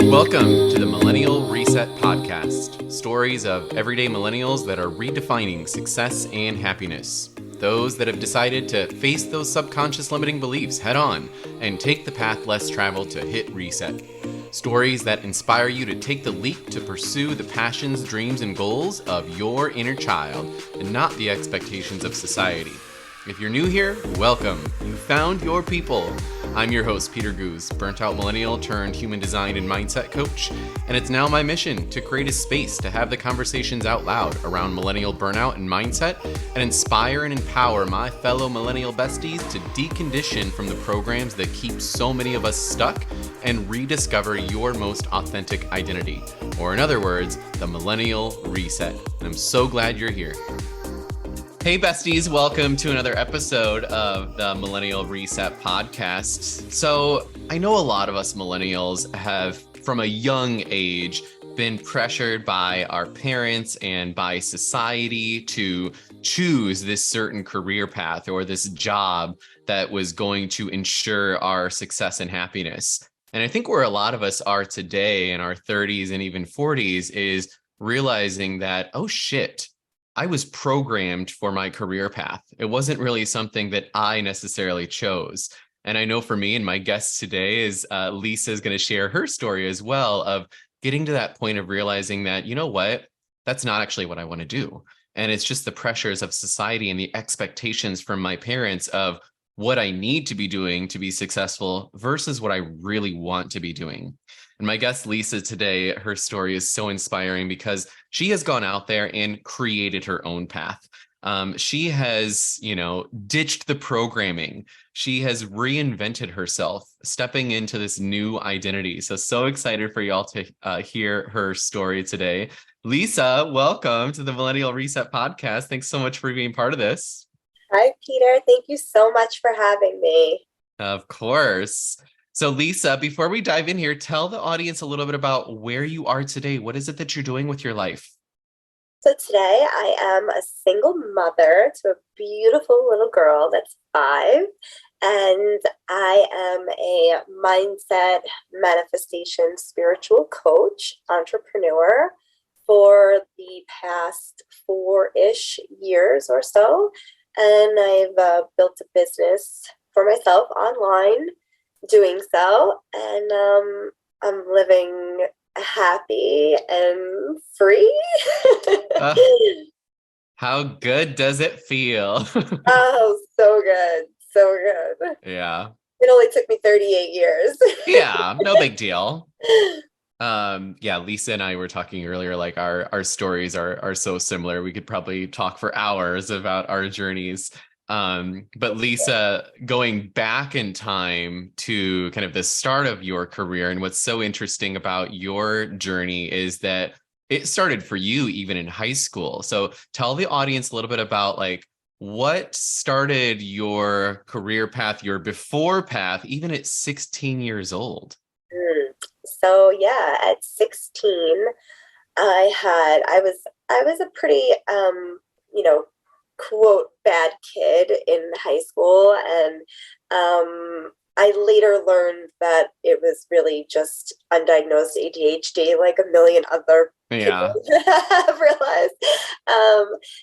Welcome to the Millennial Reset podcast. Stories of everyday millennials that are redefining success and happiness. Those that have decided to face those subconscious limiting beliefs head on and take the path less traveled to hit reset. Stories that inspire you to take the leap to pursue the passions, dreams, and goals of your inner child and not the expectations of society. If you're new here, welcome. You found your people. I'm your host, Peter Goose, burnt out millennial turned human design and mindset coach, and it's now my mission to create a space to have the conversations out loud around millennial burnout and mindset and inspire and empower my fellow millennial besties to decondition from the programs that keep so many of us stuck and rediscover your most authentic identity, or in other words, the Millennial Reset. And I'm so glad you're here. Hey besties, welcome to another episode of the Millennial Reset podcast. So I know a lot of us millennials have, from a young age, been pressured by our parents and by society to choose this certain career path or this job that was going to ensure our success and happiness. And I think where a lot of us are today in our 30s and even 40s is realizing that, oh shit, I was programmed for my career path. It wasn't really something that I necessarily chose. And I know for me, and my guest today is Lisa is going to share her story as well of getting to that point of realizing that, you know what, that's not actually what I want to do. And it's just the pressures of society and the expectations from my parents of what I need to be doing to be successful versus what I really want to be doing. And my guest, Lisa, today, her story is so inspiring because she has gone out there and created her own path. She has, ditched the programming. She has reinvented herself, stepping into this new identity. So excited for y'all to hear her story today. Lisa, welcome to the Millennial Reset podcast. Thanks so much for being part of this. Hi, Peter. Thank you so much for having me. Of course. So Lisa, before we dive in here, tell the audience a little bit about where you are today. What is it that you're doing with your life? So today I am a single mother to a beautiful little girl that's 5, and I am a mindset, manifestation, spiritual coach, entrepreneur for the past 4-ish years or so. And I've built a business for myself online doing so, and I'm living happy and free. How good does it feel? Oh, so good. So good. Yeah. It only took me 38 years. Yeah, no big deal. Lisa and I were talking earlier, like our stories are so similar. We could probably talk for hours about our journeys. But Lisa, going back in time to kind of the start of your career, and what's so interesting about your journey is that it started for you even in high school. So tell the audience a little bit about like what started your career path, your before path, even at 16 years old. So yeah, at 16, I was a pretty quote bad kid in high school, and I later learned that it was really just undiagnosed ADHD, like a million other people have realized.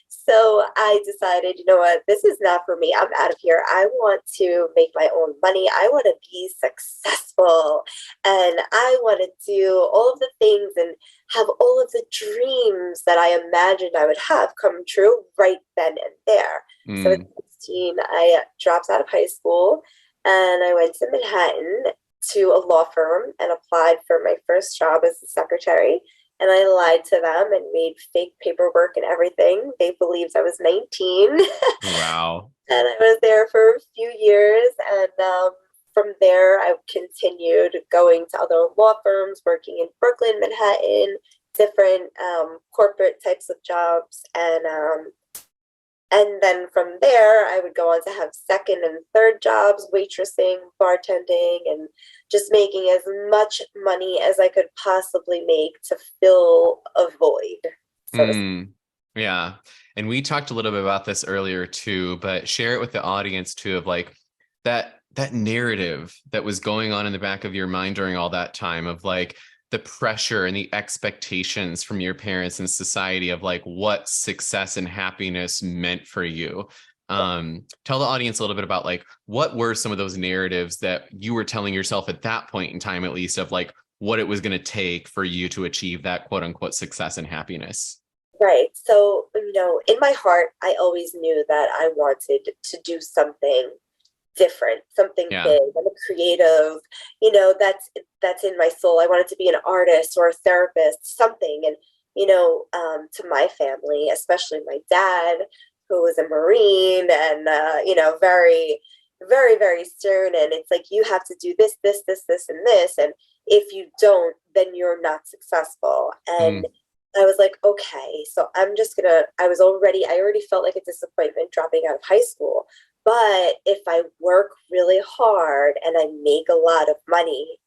So I decided, you know what, this is not for me. I'm out of here. I want to make my own money. I want to be successful, and I want to do all of the things and have all of the dreams that I imagined I would have come true right then and there. So at 16, I dropped out of high school and I went to Manhattan to a law firm and applied for my first job as a secretary. And I lied to them and made fake paperwork and everything. They believed I was 19. Wow. And I was there for a few years. And from there, I continued going to other law firms, working in Brooklyn, Manhattan, different corporate types of jobs. And then from there, I would go on to have second and third jobs, waitressing, bartending, and just making as much money as I could possibly make to fill a void. Yeah. And we talked a little bit about this earlier too, but share it with the audience too, of like that narrative that was going on in the back of your mind during all that time of like, the pressure and the expectations from your parents and society of like what success and happiness meant for you. Tell the audience a little bit about like what were some of those narratives that you were telling yourself at that point in time, at least, of like what it was going to take for you to achieve that quote unquote success and happiness. Right. So, in my heart, I always knew that I wanted to do something different, something Yeah. big. I'm a creative, that's in my soul. I wanted to be an artist or a therapist, something. And, to my family, especially my dad, who was a Marine and, very, very, very stern. And it's like, you have to do this, this, this, this, and this. And if you don't, then you're not successful. And Mm, I was like, okay, so I already felt like a disappointment dropping out of high school. But if I work really hard and I make a lot of money,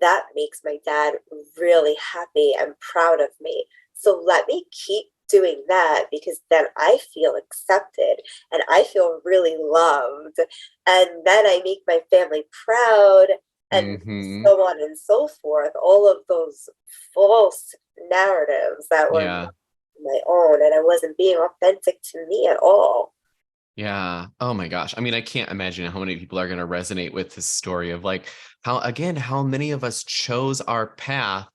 that makes my dad really happy and proud of me. So let me keep doing that because then I feel accepted and I feel really loved. And then I make my family proud and hmm. so on and so forth. All of those false narratives that were Yeah. not my own, and I wasn't being authentic to me at all. Yeah. Oh my gosh. I mean, I can't imagine how many people are going to resonate with this story of like how, again, how many of us chose our path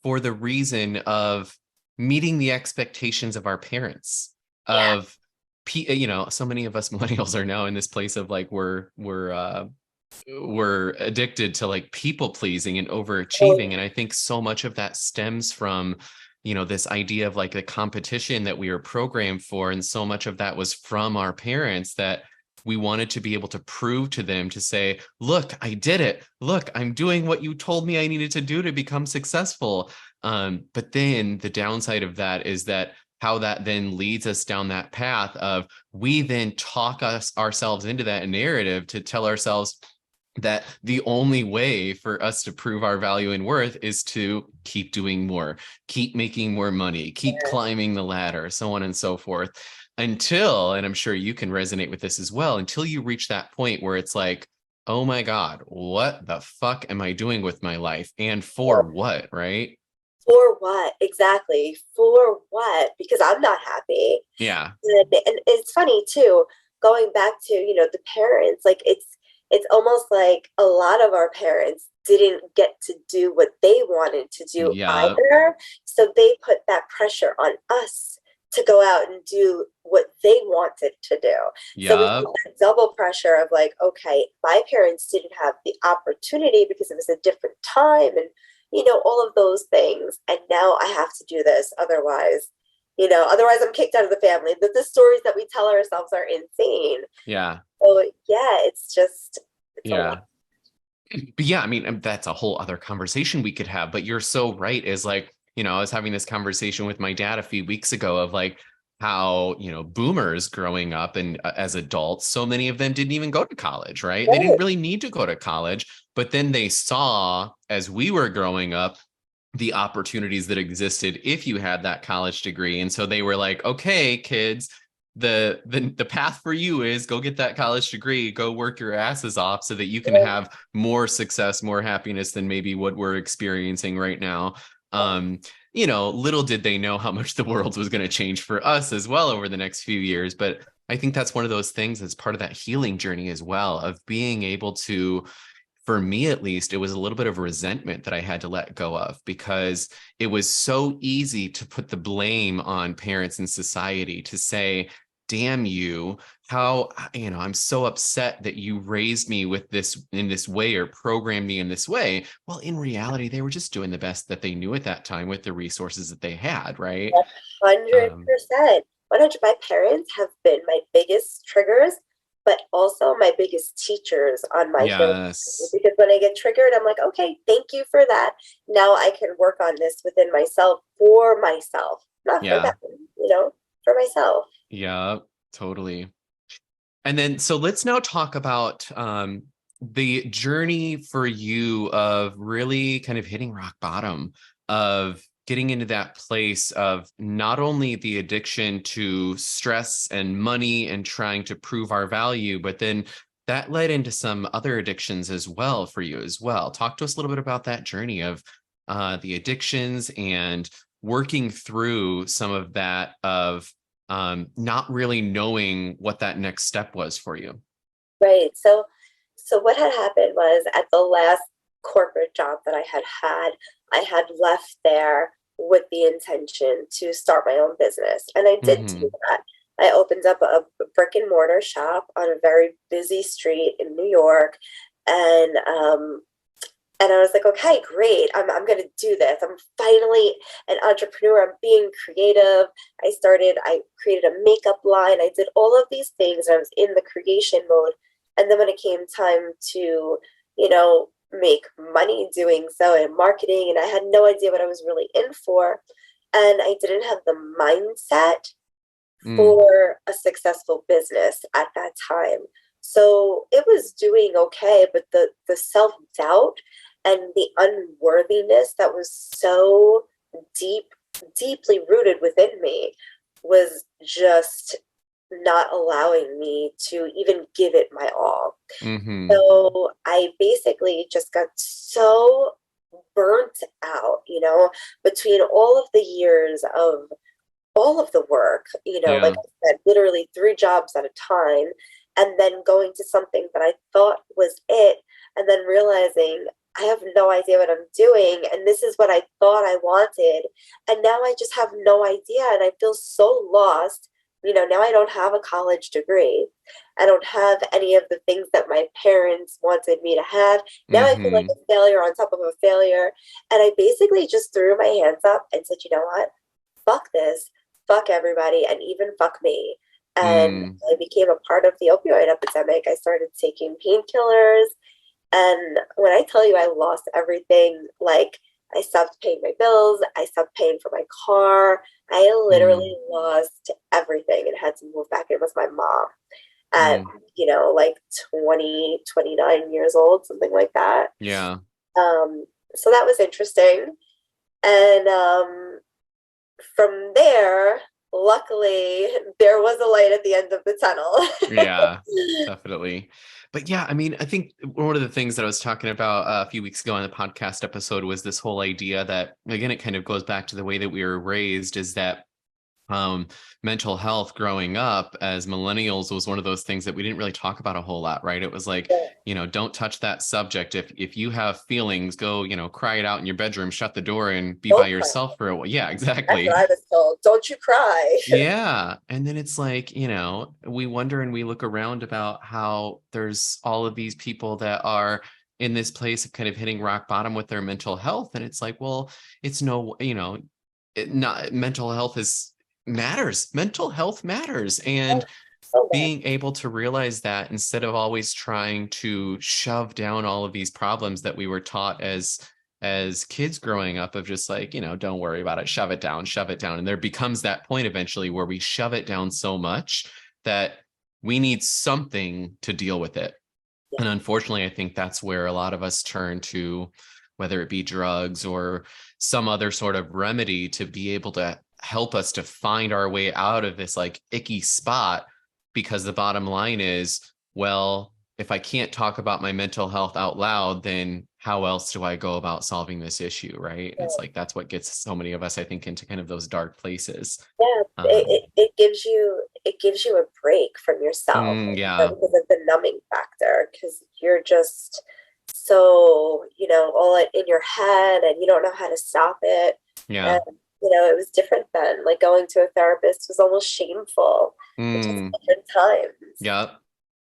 for the reason of meeting the expectations of our parents, Yeah. of, so many of us millennials are now in this place of like, we're addicted to like people pleasing and Oh, overachieving. And I think so much of that stems from, this idea of like the competition that we are programmed for. And so much of that was from our parents that we wanted to be able to prove to them to say, look, I did it. Look, I'm doing what you told me I needed to do to become successful. But then the downside of that is that how that then leads us down that path of we then talk ourselves into that narrative to tell ourselves that the only way for us to prove our value and worth is to keep doing more, keep making more money, keep yeah. climbing the ladder, so on and so forth. Until, and I'm sure you can resonate with this as well, until you reach that point where it's like, oh my God, what the fuck am I doing with my life? And for what, right? For what? Exactly. For what? Because I'm not happy. Yeah. And it's funny too, going back to, the parents, like it's almost like a lot of our parents didn't get to do what they wanted to do Yeah. either. So they put that pressure on us to go out and do what they wanted to do. So we Yeah. feel that double pressure of like, okay, my parents didn't have the opportunity because it was a different time and all of those things. And now I have to do this. Otherwise I'm kicked out of the family. The stories that we tell ourselves are insane. Yeah. So yeah, it's a lot. Yeah. But yeah, I mean, that's a whole other conversation we could have, but you're so right. Is like, I was having this conversation with my dad a few weeks ago of like how, boomers growing up and as adults, so many of them didn't even go to college, right? They didn't Right. really need to go to college, but then they saw as we were growing up the opportunities that existed if you had that college degree. And so they were like, okay, kids, the path for you is go get that college degree, go work your asses off so that you can have more success, more happiness than maybe what we're experiencing right now. Little did they know how much the world was going to change for us as well over the next few years. But I think that's one of those things that's part of that healing journey as well, of being able to, for me at least, it was a little bit of resentment that I had to let go of because it was so easy to put the blame on parents and society to say, damn you, how, I'm so upset that you raised me with this in this way or programmed me in this way. Well, in reality, they were just doing the best that they knew at that time with the resources that they had, right? 100%. 100. My parents have been my biggest triggers, but also my biggest teachers on my healing journey. Yes. Because when I get triggered, I'm like, okay, thank you for that. Now I can work on this within myself for myself, not for them, Yeah. for myself. Yeah. Totally. And then, so let's now talk about the journey for you of really kind of hitting rock bottom, of getting into that place of not only the addiction to stress and money and trying to prove our value, but then that led into some other addictions as well for you as well. Talk to us a little bit about that journey of the addictions and working through some of that of not really knowing what that next step was for you. Right. So what had happened was at the last corporate job that I had left there with the intention to start my own business. And I did do that. I opened up a brick and mortar shop on a very busy street in New York. And I was like, okay, great. I'm going to do this. I'm finally an entrepreneur. I'm being creative. I created a makeup line. I did all of these things. I was in the creation mode. And then when it came time to, make money doing so in marketing, and I had no idea what I was really in for. And I didn't have the mindset for a successful business at that time. So it was doing okay, but the self-doubt and the unworthiness that was so deeply rooted within me was just not allowing me to even give it my all. So I basically just got so burnt out, between all of the years of all of the work, like I said, literally 3 jobs at a time, and then going to something that I thought was it, and then realizing I have no idea what I'm doing, and this is what I thought I wanted, and now I just have no idea, and I feel so lost. Now I don't have a college degree. I don't have any of the things that my parents wanted me to have. Now I feel like a failure on top of a failure. And I basically just threw my hands up and said, you know what? Fuck this. Fuck everybody. And even fuck me. And I became a part of the opioid epidemic. I started taking painkillers. And when I tell you I lost everything, like I stopped paying my bills, I stopped paying for my car. I literally lost everything and had to move back in with my mom at, like 20, 29 years old, something like that. Yeah. So that was interesting. And from there, luckily, there was a light at the end of the tunnel. Yeah, definitely. But yeah, I mean, I think one of the things that I was talking about a few weeks ago on the podcast episode was this whole idea that, again, it kind of goes back to the way that we were raised, is that mental health growing up as millennials was one of those things that we didn't really talk about a whole lot, right? It was like, don't touch that subject. If you have feelings, go, cry it out in your bedroom, shut the door and be by yourself for a while. Yeah, exactly. That's what I was told. Don't you cry. Yeah. And then it's like, we wonder and we look around about how there's all of these people that are in this place of kind of hitting rock bottom with their mental health. And it's like, well, it's no, not mental health matters. Mental health matters. And being able to realize that instead of always trying to shove down all of these problems that we were taught as kids growing up, of just like, don't worry about it, shove it down. And there becomes that point eventually where we shove it down so much that we need something to deal with it. And unfortunately, I think that's where a lot of us turn to, whether it be drugs or some other sort of remedy to be able to help us to find our way out of this like icky spot. Because the bottom line is, well, if I can't talk about my mental health out loud, then how else do I go about solving this issue, right? It's like, that's what gets so many of us, I think, into kind of those dark places. Yeah, it gives you a break from yourself. Yeah. Because of the numbing factor, because you're just so, all in your head and you don't know how to stop it. Yeah. And, it was different then. Like going to a therapist was almost shameful. Just different times. Yeah.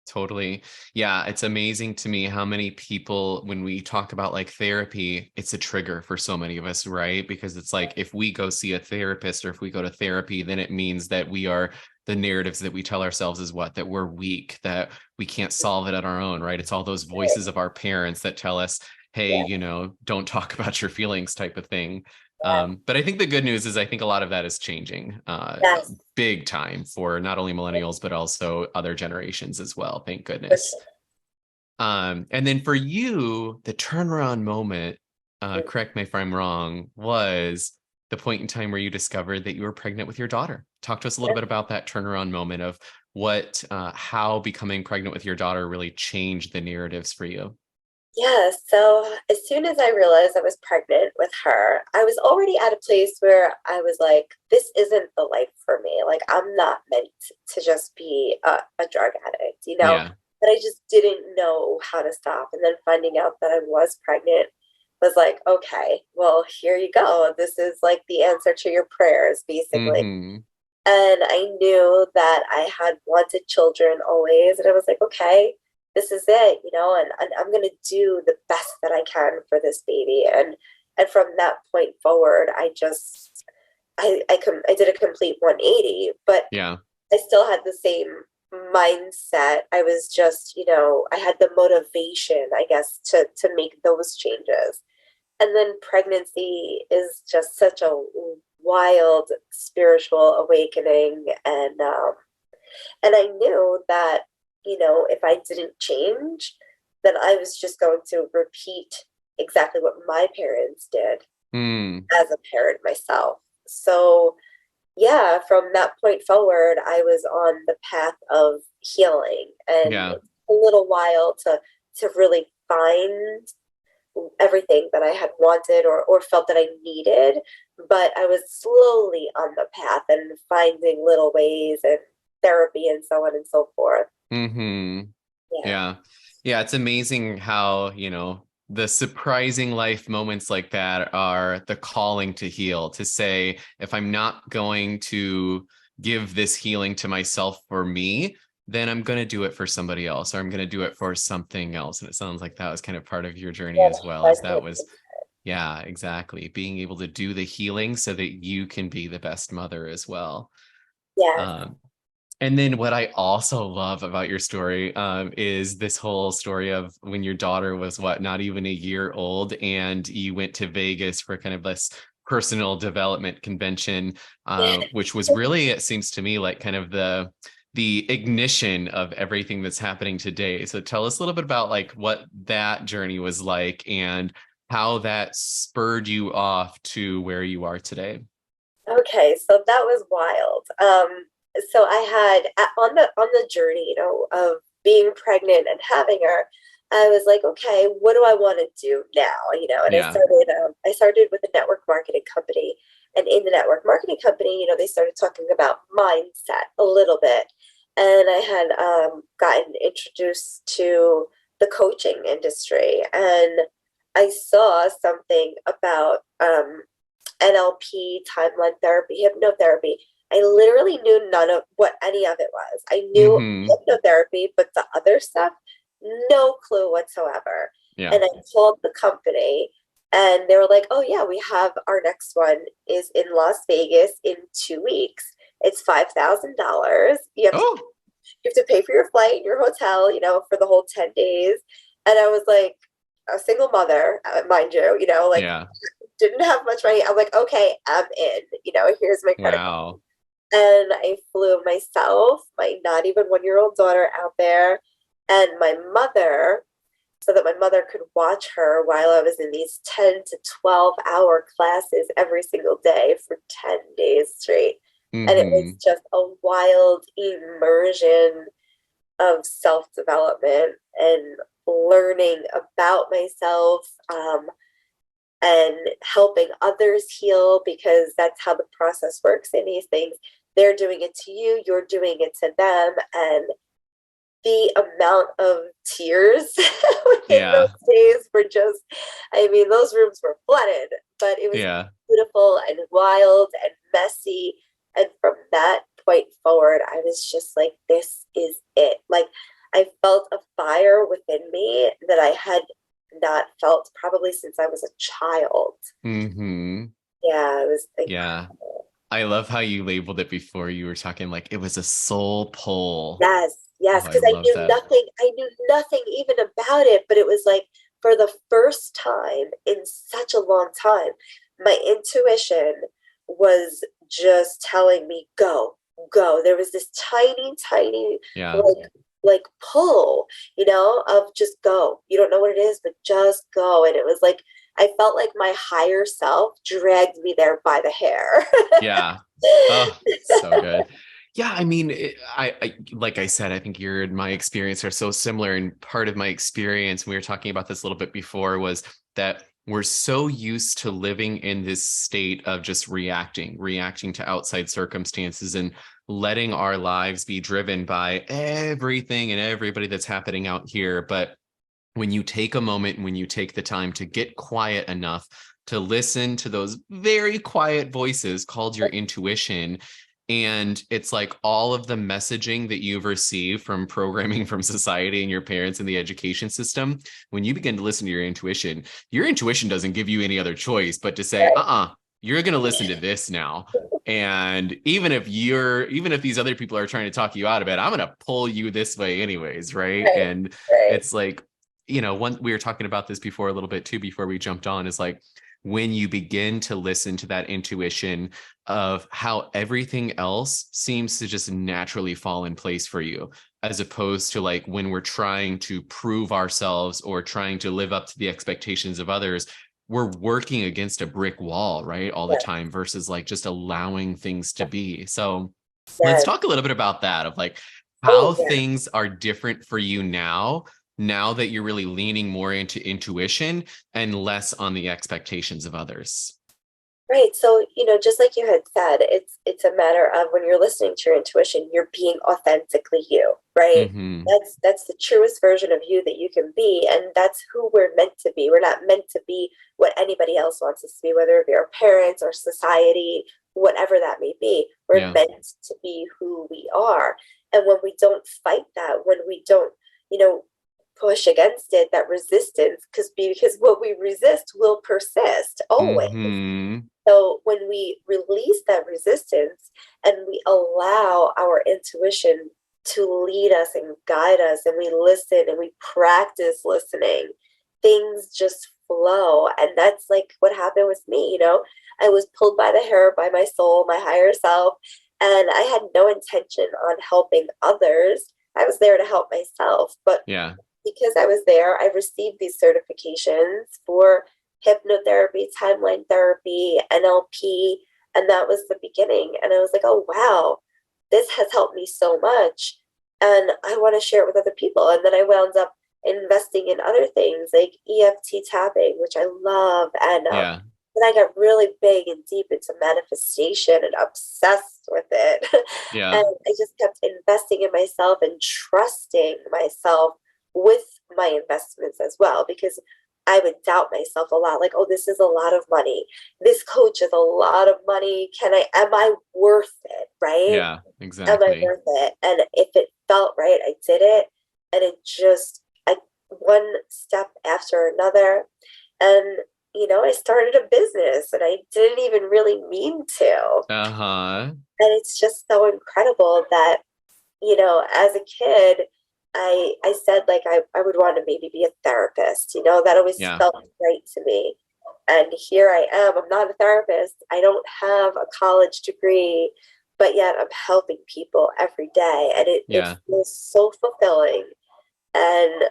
Totally. Yeah. It's amazing to me how many people, when we talk about like therapy, it's a trigger for so many of us, right? Because it's like, if we go see a therapist or if we go to therapy, then it means that the narratives that we tell ourselves is that we're weak, that we can't solve it on our own, right? It's all those voices of our parents that tell us, hey, don't talk about your feelings type of thing. But I think the good news is I think a lot of that is changing big time for not only millennials, but also other generations as well. Thank goodness. And then for you, the turnaround moment, correct me if I'm wrong, was the point in time where you discovered that you were pregnant with your daughter. Talk to us a little bit about that turnaround moment of how becoming pregnant with your daughter really changed the narratives for you. Yeah, so as soon as I realized I was pregnant with her, I was already at a place where I was like, this isn't the life for me. Like, I'm not meant to just be a drug addict, you know? Yeah. But I just didn't know how to stop. And then finding out that I was pregnant was like, okay, well, here you go. This is like the answer to your prayers, basically. Mm-hmm. And I knew that I had wanted children always. And I was like, okay, this is it, you know, and I'm going to do the best that I can for this baby. And from that point forward, I did a complete 180, but Yeah. I still had the same mindset. I was just, you know, I had the motivation, I guess, to make those changes. And then pregnancy is just such a wild spiritual awakening, and I knew that, you know, if I didn't change, then I was just going to repeat exactly what my parents did Mm. as a parent myself. So yeah, from that point forward, I was on the path of healing, and Yeah. it took a little while to really find everything that I had wanted or felt that I needed, but I was slowly on the path and finding little ways and therapy and so on and so forth. Mm-hmm. Yeah. Yeah. Yeah. It's amazing how, the surprising life moments like that are the calling to heal, to say, if I'm not going to give this healing to myself for me, then I'm going to do it for somebody else, or I'm going to do it for something else. And it sounds like that was kind of part of your journey as well, as that was, 100%. yeah, exactly. Being able to do the healing so that you can be the best mother as well. Yes. Um, and then what I also love about your story is this whole story of when your daughter was not even a year old, and you went to Vegas for kind of this personal development convention, which was really, it seems to me, like kind of the ignition of everything that's happening today. So tell us a little bit about like what that journey was like and how that spurred you off to where you are today. Okay, so that was wild. So I had on the journey, you know, of being pregnant and having her, I was like, okay, what do I want to do now? You know, and Yeah. I started with a network marketing company, and in the network marketing company, you know, they started talking about mindset a little bit, and I had gotten introduced to the coaching industry, and I saw something about NLP, timeline therapy, hypnotherapy. I literally knew none of what any of it was. I knew Mm-hmm. hypnotherapy, but the other stuff, no clue whatsoever. Yeah. And I called the company and they were like, oh, yeah, we have our next one is in Las Vegas in 2 weeks. It's $5,000. Oh, You have to pay for your flight and your hotel, you know, for the whole 10 days. And I was like, a single mother, mind you, like yeah. didn't have much money. I'm like, okay, I'm in. You know, here's my credit card. Wow. And I flew myself, my not even 1 year old daughter out there, and my mother, so that my mother could watch her while I was in these 10 to 12-hour classes every single day for 10 days straight. And it was Mm-hmm. just a wild immersion of self development and learning about myself. And helping others heal, because that's how the process works in these things. They're doing it to you, you're doing it to them. And the amount of tears within those Yeah. days were just, I mean, those rooms were flooded, but it was Yeah. beautiful and wild and messy. And from that point forward, I was just like, this is it. Like, I felt a fire within me that I had not felt probably since I was a child. Mm-hmm. Yeah, it was Yeah. incredible. I love how you labeled it before. You were talking like it was a soul pull. Yes, Oh, yes, I because love that. I knew nothing even about it, but it was like for the first time in such a long time, my intuition was just telling me, go, go. There was this tiny, tiny, Yeah. like pull, of just go. You don't know what it is, but just go. And it was like I felt like my higher self dragged me there by the hair. Yeah. Oh, so good. Yeah, I mean, like I said, I think your and my experience are so similar. And part of my experience, we were talking about this a little bit before, was that we're so used to living in this state of just reacting to outside circumstances and letting our lives be driven by everything and everybody that's happening out here. But when you take a moment and when you take the time to get quiet enough to listen to those very quiet voices called your intuition, and it's like all of the messaging that you've received from programming from society and your parents and the education system, when you begin to listen to your intuition doesn't give you any other choice but to say, you're going to listen to this now. And even if these other people are trying to talk you out of it, I'm going to pull you this way anyways, right? Right, And right. it's like, one, we were talking about this before a little bit too, before we jumped on, is like when you begin to listen to that intuition of how everything else seems to just naturally fall in place for you, as opposed to like when we're trying to prove ourselves or trying to live up to the expectations of others, we're working against a brick wall, right? All the Yes, time versus like just allowing things to be. So let's yes. talk a little bit about that, of like how Oh, yeah. things are different for you now that you're really leaning more into intuition and less on the expectations of others. Right. So, just like you had said, it's a matter of when you're listening to your intuition, you're being authentically you, right? Mm-hmm. That's the truest version of you that you can be, and that's who we're meant to be. We're not meant to be what anybody else wants us to be, whether it be our parents or society, whatever that may be. We're Yeah. meant to be who we are. And when we don't fight that, when we don't, you know, push against it, that resistance, because what we resist will persist always. Mm-hmm. So when we release that resistance and we allow our intuition to lead us and guide us, and we listen and we practice listening, things just flow. And that's like what happened with me. I was pulled by the hair by my soul, my higher self, and I had no intention on helping others. I was there to help myself. But Yeah. because I was there, I received these certifications for hypnotherapy, timeline therapy, NLP, and that was the beginning. And I was like, oh, wow, this has helped me so much. And I want to share it with other people. And then I wound up investing in other things like EFT tapping, which I love. And Yeah. then I got really big and deep into manifestation and obsessed with it. Yeah. And I just kept investing in myself and trusting myself with my investments as well, because I would doubt myself a lot, like, oh, this is a lot of money. This coach is a lot of money. Am I worth it? Right? Yeah. Am I Exactly. worth it? And if it felt right, I did it. And one step after another. And, I started a business and I didn't even really mean to. Uh-huh. And it's just so incredible that, as a kid, I said like I would want to maybe be a therapist, that always Yeah. felt right to me. And here I am. I'm not a therapist. I don't have a college degree, but yet I'm helping people every day. And it Yeah. feels so fulfilling. And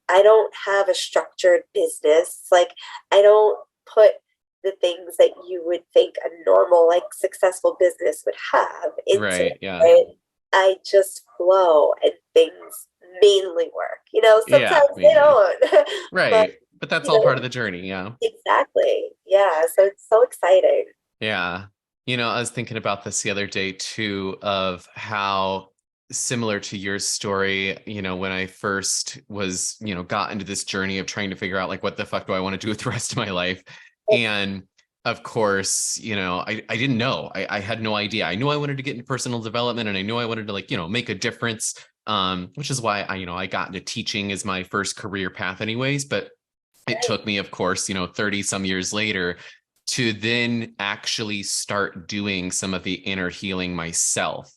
I don't have a structured business. Like I don't put the things that you would think a normal, like successful business would have into Right. it, Yeah. right? I just flow and things mainly work. Yeah. Sometimes they Mainly. don't, but Right. But that's you all part of know, the journey. Yeah. exactly. Yeah. So it's so exciting. Yeah. I was thinking about this the other day too, of how similar to your story, when I first was, got into this journey of trying to figure out like what the fuck do I want to do with the rest of my life. And of course, I didn't know. I had no idea. I knew I wanted to get into personal development and I knew I wanted to like, make a difference. Which is why I got into teaching as my first career path anyways. But it Right. took me, of course, 30 some years later to then actually start doing some of the inner healing myself.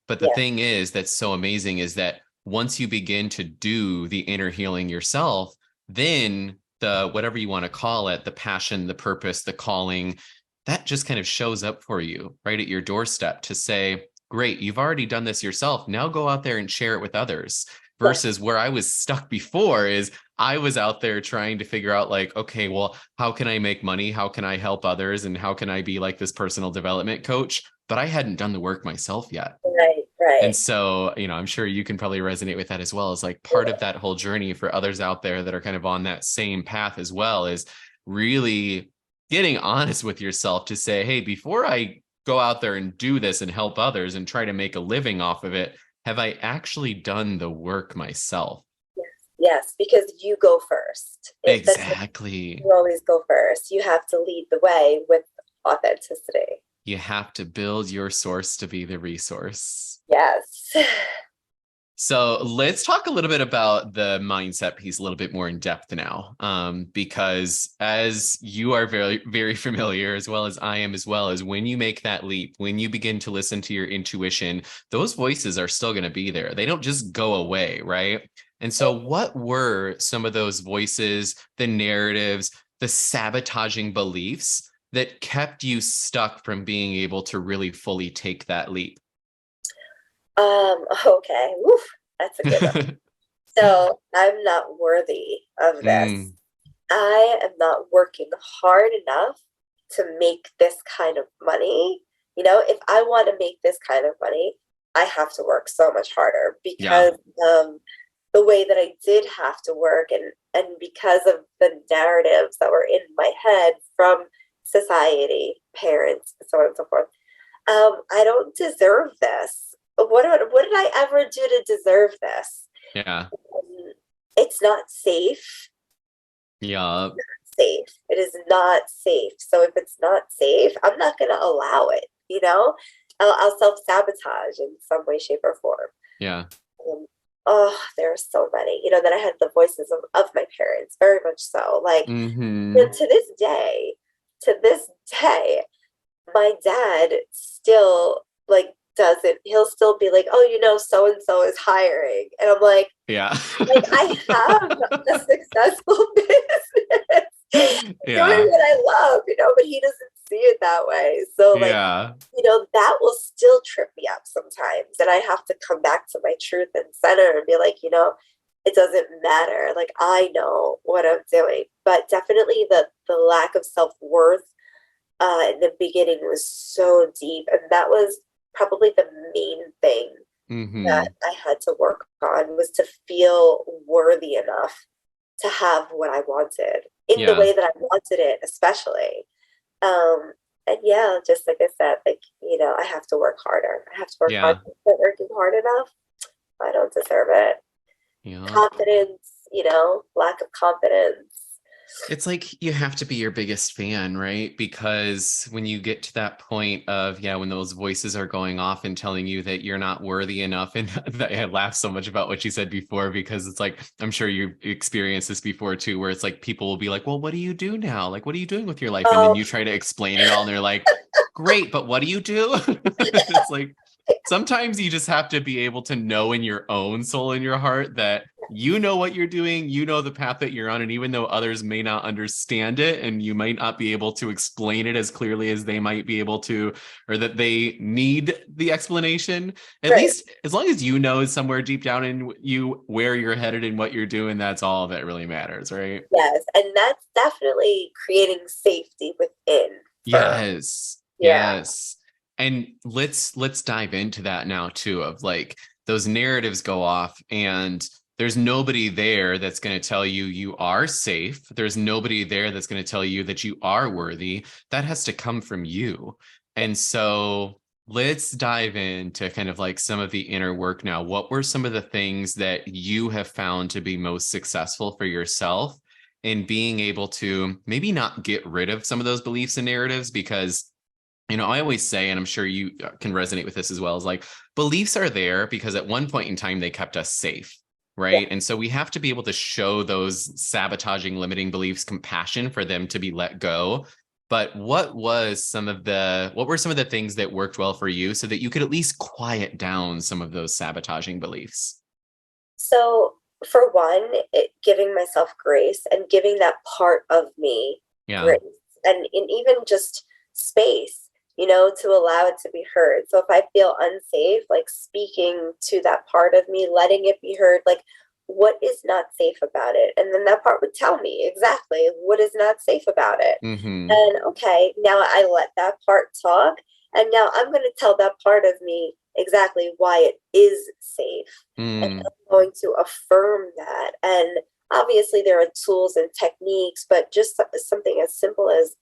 But the Yeah. thing is, that's so amazing is that once you begin to do the inner healing yourself, then the whatever you want to call it, the passion, the purpose, the calling, that just kind of shows up for you right at your doorstep to say, great, you've already done this yourself. Now go out there and share it with others. Yes. Versus where I was stuck before is I was out there trying to figure out like, okay, well, how can I make money? How can I help others? And how can I be like this personal development coach? But I hadn't done the work myself yet. Right. And Right. so, I'm sure you can probably resonate with that as well, as like part of that whole journey for others out there that are kind of on that same path as well, is really getting honest with yourself to say, hey, before I go out there and do this and help others and try to make a living off of it, have I actually done the work myself? Yes, yes, because you go first. That's Exactly. you always go first. You have to lead the way with authenticity. You have to build your source to be the resource. Yes. So let's talk a little bit about the mindset piece a little bit more in depth now, because as you are very, very familiar, as well as I am, as well as when you make that leap, when you begin to listen to your intuition, those voices are still going to be there. They don't just go away, right? And so what were some of those voices, the narratives, the sabotaging beliefs that kept you stuck from being able to really fully take that leap? Okay. Woof, that's a good one. So I'm not worthy of this. Mm, I am not working hard enough to make this kind of money. If I want to make this kind of money, I have to work so much harder yeah. because the way that I did have to work, and because of the narratives that were in my head from society, parents, so on and so forth. I don't deserve this. What did I ever do to deserve this? Yeah. It's not safe. Yeah. Safe. It is not safe. So if it's not safe, I'm not going to allow it. I'll self sabotage in some way, shape, or form. Yeah. Um, oh, there are so many. That I had the voices of my parents, very much so. Like Mm-hmm. to this day, my dad still like doesn't. He'll still be like, "Oh, so and so is hiring," and I'm Yeah. I have a successful business doing Yeah. what I love, but he doesn't see it that way. So, Yeah. that will still trip me up sometimes. And I have to come back to my truth and center and be like, it doesn't matter. Like, I know what I'm doing. But definitely the lack of self worth in the beginning was so deep. And that was probably the main thing that Mm-hmm. I had to work on, was to feel worthy enough to have what I wanted in the Yeah. way that I wanted it, especially. Um, and yeah, just like I said, I have to work harder. I have to work harder. Yeah. Not working hard enough, I don't deserve it. Yeah. Confidence, lack of confidence. It's like you have to be your biggest fan, right? Because when you get to that point of, yeah, when those voices are going off and telling you that you're not worthy enough, and I laugh so much about what you said before, because it's like, I'm sure you experienced this before too, where it's like people will be like, well, what do you do now? Like, what are you doing with your life? And then Oh, you try to explain it all, and they're like, great, but what do you do? It's like, sometimes you just have to be able to know in your own soul, in your heart, that you know what you're doing, you know the path that you're on, and even though others may not understand it and you might not be able to explain it as clearly as they might be able to, or that they need the explanation, at right. least as long as you know somewhere deep down in you where you're headed and what you're doing, that's all that really matters, right? Yes. And that's definitely creating safety within for, Yes. yeah. Yes. And let's dive into that now too, of like those narratives go off and there's nobody there that's going to tell you you are safe. There's nobody there that's going to tell you that you are worthy. That has to come from you. And so let's dive into kind of like some of the inner work now. What were some of the things that you have found to be most successful for yourself in being able to maybe not get rid of some of those beliefs and narratives? Because I always say, and I'm sure you can resonate with this as well, is like beliefs are there because at one point in time they kept us safe, Yeah. right? And so we have to be able to show those sabotaging, limiting beliefs compassion for them to be let go. But what were some of the things that worked well for you so that you could at least quiet down some of those sabotaging beliefs? So, for one, giving myself grace and giving that part of me Yeah. grace, and even just space, to allow it to be heard. So, if I feel unsafe, like speaking to that part of me, letting it be heard, like what is not safe about it? And then that part would tell me exactly what is not safe about it. Mm-hmm. And okay, now I let that part talk. And now I'm going to tell that part of me exactly why it is safe. And Mm. I'm going to affirm that. And obviously there are tools and techniques, but just something as simple as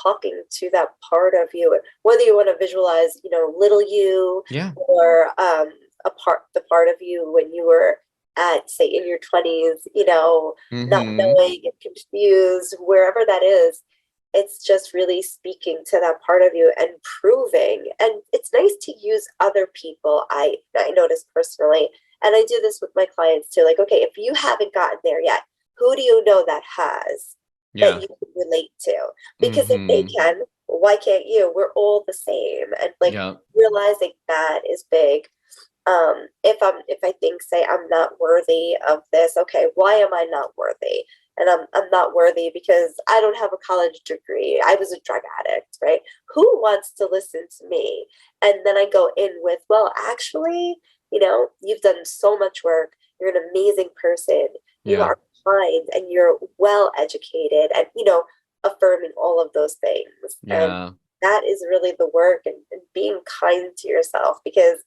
talking to that part of you, whether you want to visualize, little you, Yeah. or the part of you when you were at, say, in your 20s, not Mm-hmm. knowing and confused, wherever that is. It's just really speaking to that part of you and proving. And it's nice to use other people. I notice personally, and I do this with my clients too. Like, okay, if you haven't gotten there yet, who do you know that has, that Yeah. you can relate to? Because if they Mm-hmm. can, why can't you? We're all the same. And like Yeah. realizing that is big. If I think, say, I'm not worthy of this, okay, why am I not worthy? And I'm not worthy because I don't have a college degree. I was a drug addict, right? Who wants to listen to me? And then I go in with, well, actually, you've done so much work. You're an amazing person. You Yeah. are kind and you're well educated, and affirming all of those things. And Yeah. that is really the work, and being kind to yourself, because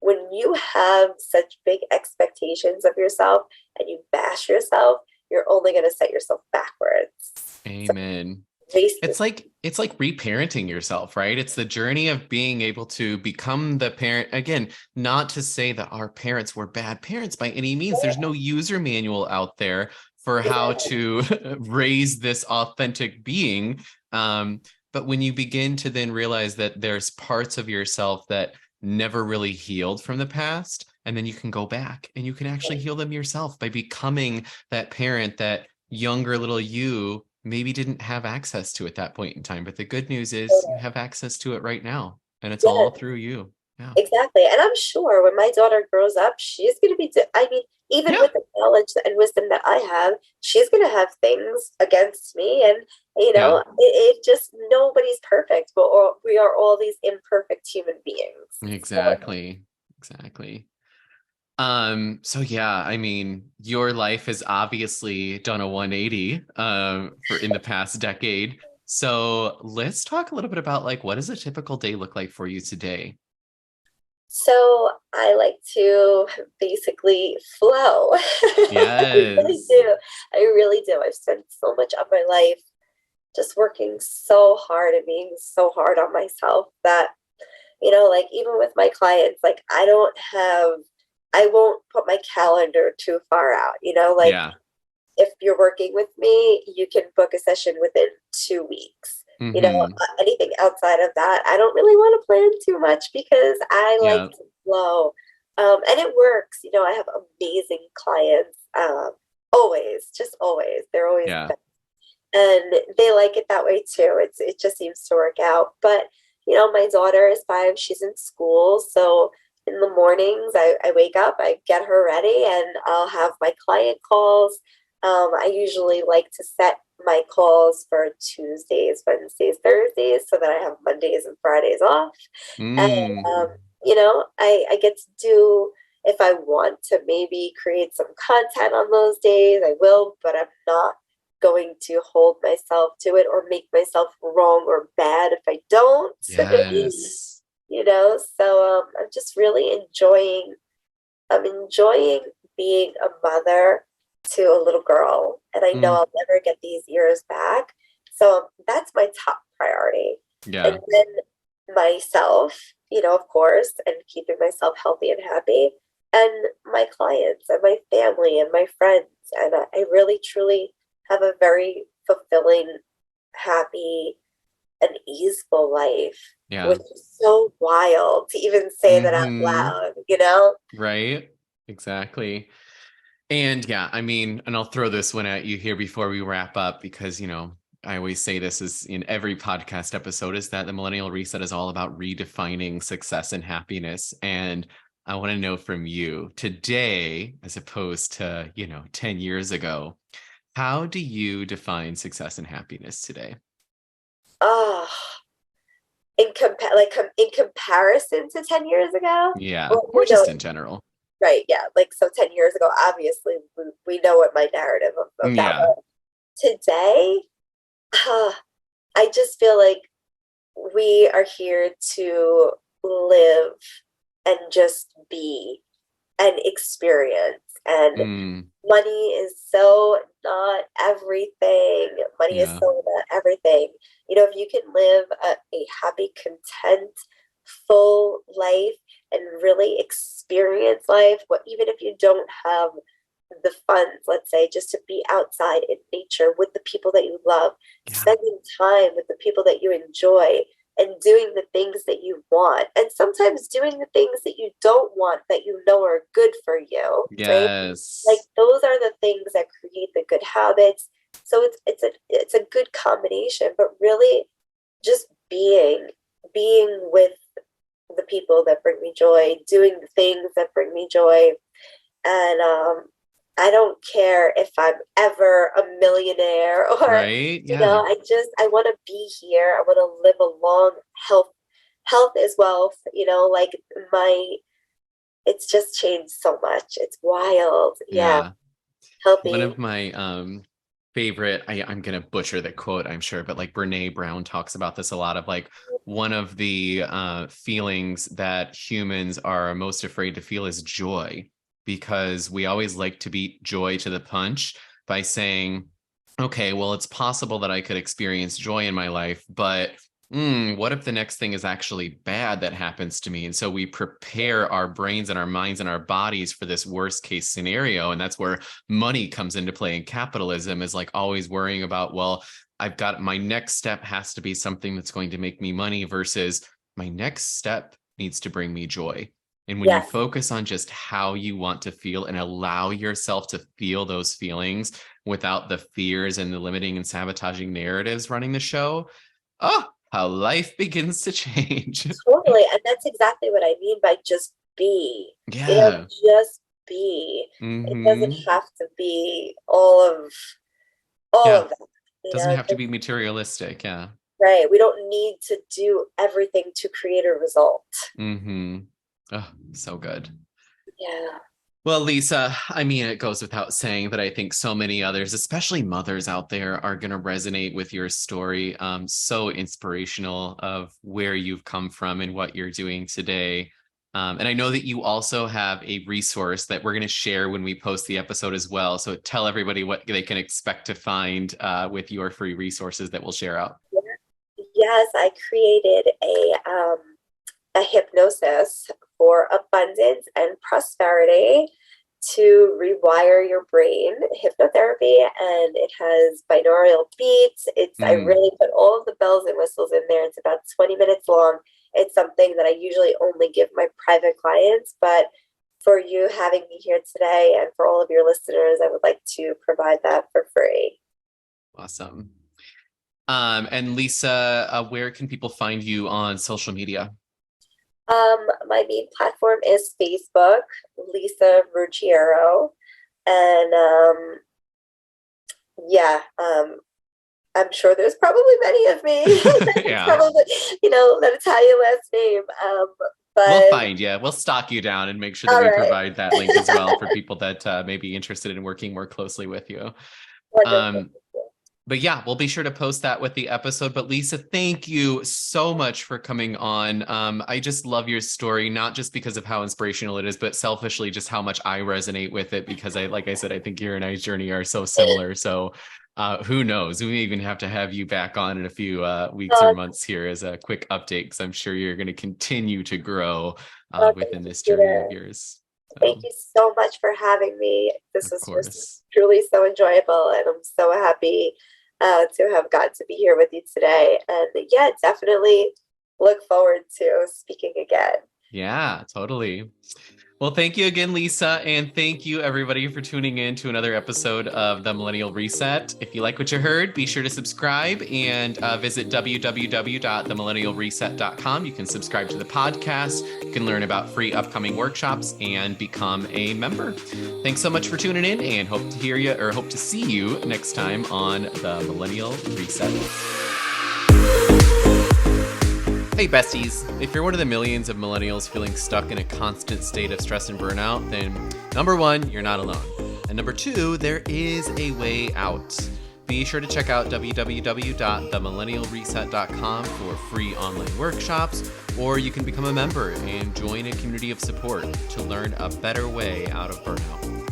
when you have such big expectations of yourself and you bash yourself, you're only going to set yourself backwards. So Amen. race this. It's like reparenting yourself, right? It's the journey of being able to become the parent. Again, not to say that our parents were bad parents by any means. There's no user manual out there for how to raise this authentic being. But when you begin to then realize that there's parts of yourself that never really healed from the past, and then you can go back and you can actually heal them yourself by becoming that parent that younger little you maybe didn't have access to at that point in time. But the good news is you have access to it right now, and it's all Yes, through you. Yeah. exactly. And I'm sure when my daughter grows up, she's going to be, I mean, even Yeah. with the knowledge and wisdom that I have, she's going to have things against me. And, Yeah. it just, nobody's perfect, but we are all these imperfect human beings. So, Exactly. Exactly. So yeah, I mean, your life has obviously done a 180 for in the past decade. So let's talk a little bit about like what does a typical day look like for you today? so I like to basically flow. I really Yes. do. I really do. I've spent so much of my life just working so hard and being so hard on myself that, like even with my clients, like I won't put my calendar too far out, like Yeah. if you're working with me, you can book a session within 2 weeks. Mm-hmm. Anything outside of that, I don't really want to plan too much because I like Yeah. to flow. And it works. I have amazing clients. Always, just always. They're always the Yeah. best. And they like it that way too. It just seems to work out. But my daughter is 5. She's in school, so in the mornings I wake up, I get her ready, and I'll have my client calls. I usually like to set my calls for Tuesdays, Wednesdays, Thursdays, so that I have Mondays and Fridays off. And Mm. I get to do, if I want to maybe create some content on those days, I will, but I'm not going to hold myself to it or make myself wrong or bad if I don't. Yes. So I'm just really enjoying being a mother to a little girl, and I know Mm. I'll never get these years back. So that's my top priority. And Yeah. then myself, of course, and keeping myself healthy and happy, and my clients and my family and my friends. And I really truly have a very fulfilling, happy, and easeful life, Yeah. which is so wild to even say that out Mm-hmm. loud. Right. Exactly. And yeah, I mean, and I'll throw this one at you here before we wrap up because, I always say this is in every podcast episode is that the Millennial Reset is all about redefining success and happiness. And I want to know from you today, as opposed to, 10 years ago, how do you define success and happiness today? Oh, in comparison to 10 years ago, Yeah. well, Or just in general. right, yeah, like, so 10 years ago, obviously we know what my narrative of that Yeah. was. Today, I just feel like we are here to live and just be and experience. And money is so not everything. Money is Yeah. so not everything. You know, if you can live a happy, content, full life and really experience life, what even if you don't have the funds, let's say, just to be outside in nature with the people that you love, spending time with the people that you enjoy, and doing the things that you want, and sometimes doing the things that you don't want that you know are good for you, right? Like Yes. those are the things that create the good habits. So it's a good combination, but really just being with the people that bring me joy, doing the things that bring me joy. And I don't care if I'm ever a millionaire or, Right? you know, Yeah. I want to be here. I want to live a long health is wealth, you know, like it's just changed so much. It's wild. Yeah. Yeah. One Healthy. of my favorite, I'm gonna butcher the quote, I'm sure, but like Brene Brown talks about this a lot of like one of the feelings that humans are most afraid to feel is joy, because we always like to beat joy to the punch by saying, okay, well, it's possible that I could experience joy in my life, but what if the next thing is actually bad that happens to me? And so we prepare our brains and our minds and our bodies for this worst case scenario. And that's where money comes into play. And capitalism is like always worrying about, well, I've got my next step has to be something that's going to make me money versus my next step needs to bring me joy. And when you Yes. focus on just how you want to feel and allow yourself to feel those feelings without the fears and the limiting and sabotaging narratives running the show, oh, how life begins to change. Totally. And that's exactly what I mean by just be. You know, Yeah. just be. It doesn't Mm-hmm. have to be all Yeah. of that. You Doesn't know, have to be materialistic. Yeah. right. We don't need to do everything to create a result. Mm-hmm. Oh, so good. Yeah. Well, Lisa, I mean, it goes without saying that I think so many others, especially mothers out there, are going to resonate with your story. So inspirational of where you've come from and what you're doing today. And I know that you also have a resource that we're going to share when we post the episode as well. So tell everybody what they can expect to find with your free resources that we'll share out. Yes, I created a hypnosis for abundance and prosperity to rewire your brain hypnotherapy, and it has binaural beats. I really put all of the bells and whistles in there. It's about 20 minutes long. It's something that I usually only give my private clients, but for you having me here today and for all of your listeners, I would like to provide that for free. Awesome. And Lisa, where can people find you on social media? My main platform is Facebook, Lisa Ruggiero, and yeah, I'm sure there's probably many of me. It's Yeah. probably, you know, that Italian last name. We'll But find you. We'll stalk you down and make sure that all we right. provide that link as well for people that may be interested in working more closely with you. Wonderful. Um, but yeah, we'll be sure to post that with the episode. But Lisa, thank you so much for coming on. I just love your story, not just because of how inspirational it is, but selfishly just how much I resonate with it, because like I said, I think your and I's journey are so similar. So who knows? We may even have to have you back on in a few weeks or months here as a quick update, because I'm sure you're going to continue to grow within Thank this you, journey of yours. thank So, you so much for having me. This of was just course. truly so enjoyable, and I'm so happy to have got to be here with you today. And yeah, definitely look forward to speaking again. Yeah, totally. Well, thank you again, Lisa, and thank you everybody for tuning in to another episode of the Millennial Reset. If you like what you heard, be sure to subscribe and visit www.themillennialreset.com. You can subscribe to the podcast, you can learn about free upcoming workshops, and become a member. Thanks so much for tuning in, and hope to hear you or hope to see you next time on the Millennial Reset. Hey besties, if you're one of the millions of millennials feeling stuck in a constant state of stress and burnout, then number one, you're not alone. And number two, there is a way out. Be sure to check out www.themillennialreset.com for free online workshops, or you can become a member and join a community of support to learn a better way out of burnout.